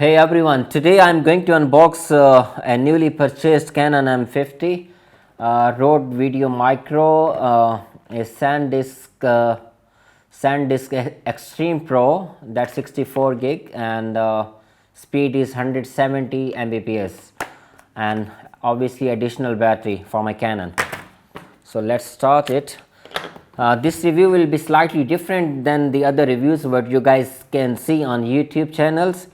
Hey everyone, today I am going to unbox a newly purchased Canon M50 Rode Video Micro, a SanDisk Extreme Pro, that's 64 gig, and speed is 170 Mbps, and obviously additional battery for my Canon. So let's start it. This review will be slightly different than the other reviews what you guys can see on YouTube channels,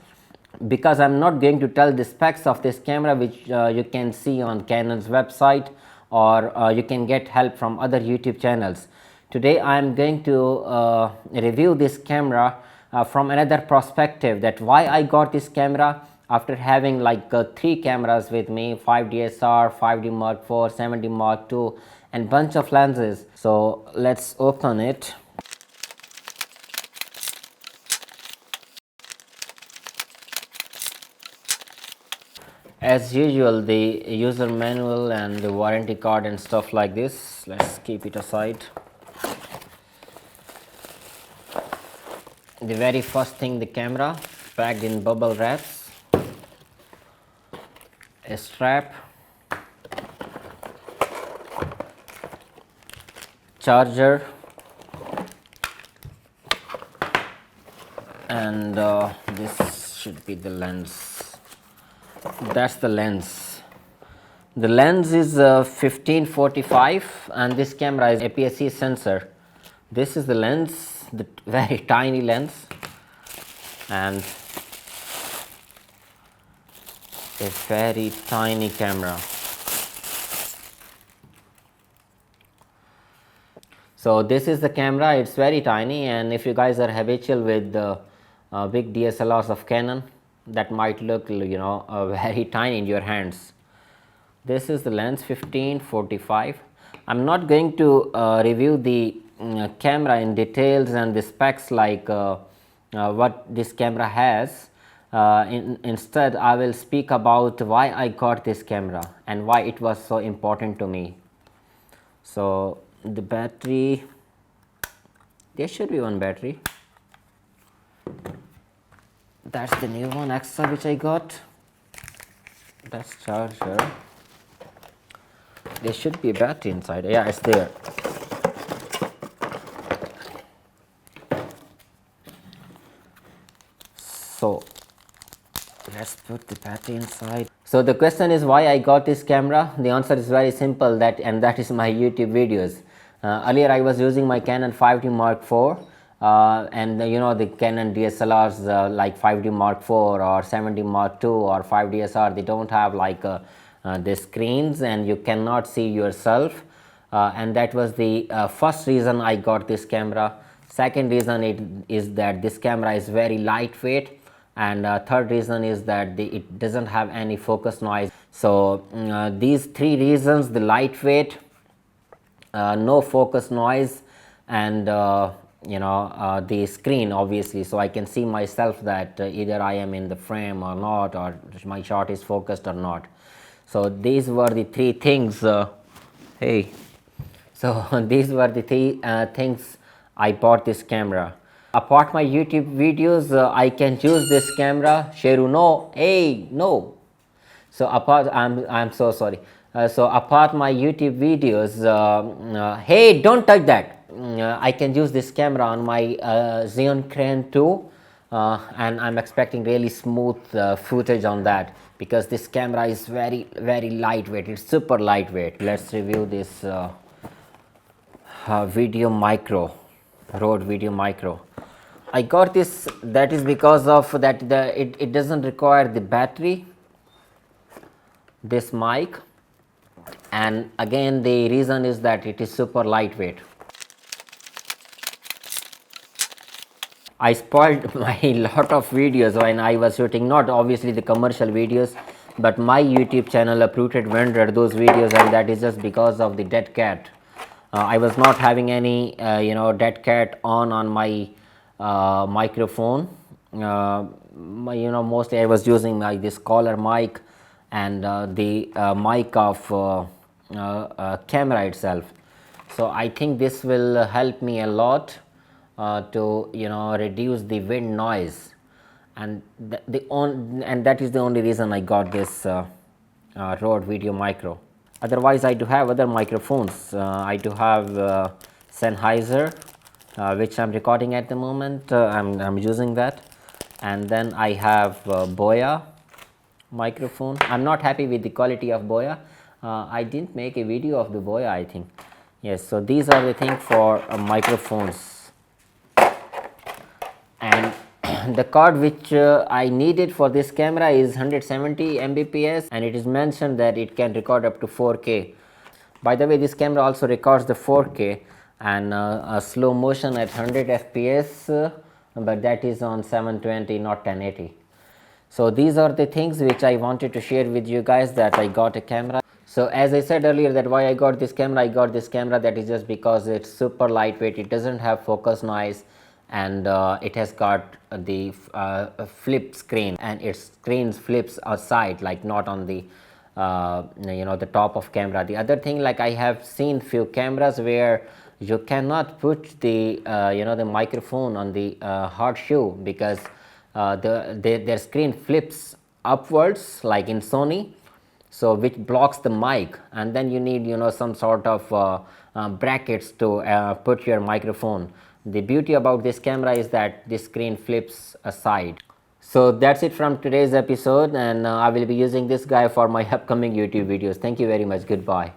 because I'm not going to tell the specs of this camera which you can see on Canon's website, or you can get help from other YouTube channels. Today I am going to review this camera from another perspective, that why I got this camera after having like 3 cameras with me: 5DSR, 5D Mark IV, 7D Mark II, and bunch of lenses. So let's open it. As usual, the user manual and the warranty card and stuff like this. Let's keep it aside. The very first thing, the camera packed in bubble wraps, a strap, charger, and this should be the lens. That's the lens. The lens is 1545, and this camera is APS-C sensor. This is the lens, the very tiny lens, and a very tiny camera. So this is the camera. It's very tiny, and if you guys are habitual with the big DSLRs of Canon, that might look, very tiny in your hands. This is the lens, 1545. I'm not going to review the camera in details and the specs like what this camera has. Instead, I will speak about why I got this camera and why it was so important to me. So the battery, there should be one battery. That's the new one extra which I got. That's charger. There should be a battery inside. Yeah, it's there. So let's put the battery inside. So the question is why I got this camera. The answer is very simple, that is my YouTube videos. Earlier I was using my Canon 5D Mark IV, and the Canon DSLRs like 5D Mark IV or 7D Mark II or 5DSR, they don't have like the screens and you cannot see yourself, and that was the first reason I got this camera. Second reason is that this camera is very lightweight, and third reason is that it doesn't have any focus noise. So these 3 reasons, the lightweight, no focus noise, and the screen obviously, so I can see myself that either I am in the frame or not, or my shot is focused or not. So these were the 3 things. These were the 3 things I bought this camera. Apart my YouTube videos, I can use this camera. Sheru, no, hey, no. So apart, I'm so sorry. So apart my YouTube videos, hey, don't touch that. I can use this camera on my Xeon Crane 2, and I'm expecting really smooth footage on that, because this camera is very, very lightweight. It's super lightweight. Let's review this Video Micro, Rode Video Micro. I got this, that is because of that it doesn't require the battery, this mic, and again the reason is that it is super lightweight. I spoiled my lot of videos when I was shooting, not obviously the commercial videos, but my YouTube channel uprooted rendered those videos, and that is just because of the dead cat. I was not having any dead cat on my microphone. Mostly I was using like this collar mic and the mic of camera itself. So I think this will help me a lot to reduce the wind noise, and and that is the only reason I got this Rode Video Micro. Otherwise, I do have other microphones. I do have Sennheiser, which I'm recording at the moment. I'm using that, and then I have Boya microphone. I'm not happy with the quality of Boya. I didn't make a video of the Boya, I think. Yes, so these are the things for microphones. And the card which I needed for this camera is 170 Mbps, and it is mentioned that it can record up to 4K. By the way, this camera also records the 4K and a slow motion at 100 fps, but that is on 720, not 1080. So these are the things which I wanted to share with you guys, that I got a camera. So as I said earlier, that why I got this camera, that is just because it's super lightweight, it doesn't have focus noise, and it has got the flip screen, and its screen flips aside, like not on the the top of camera. The other thing, like I have seen few cameras where you cannot put the the microphone on the hard shoe, because their screen flips upwards, like in Sony, so which blocks the mic, and then you need some sort of brackets to put your microphone. The beauty about this camera is that the screen flips aside. So that's it from today's episode, and I will be using this guy for my upcoming YouTube videos. Thank you very much. Goodbye.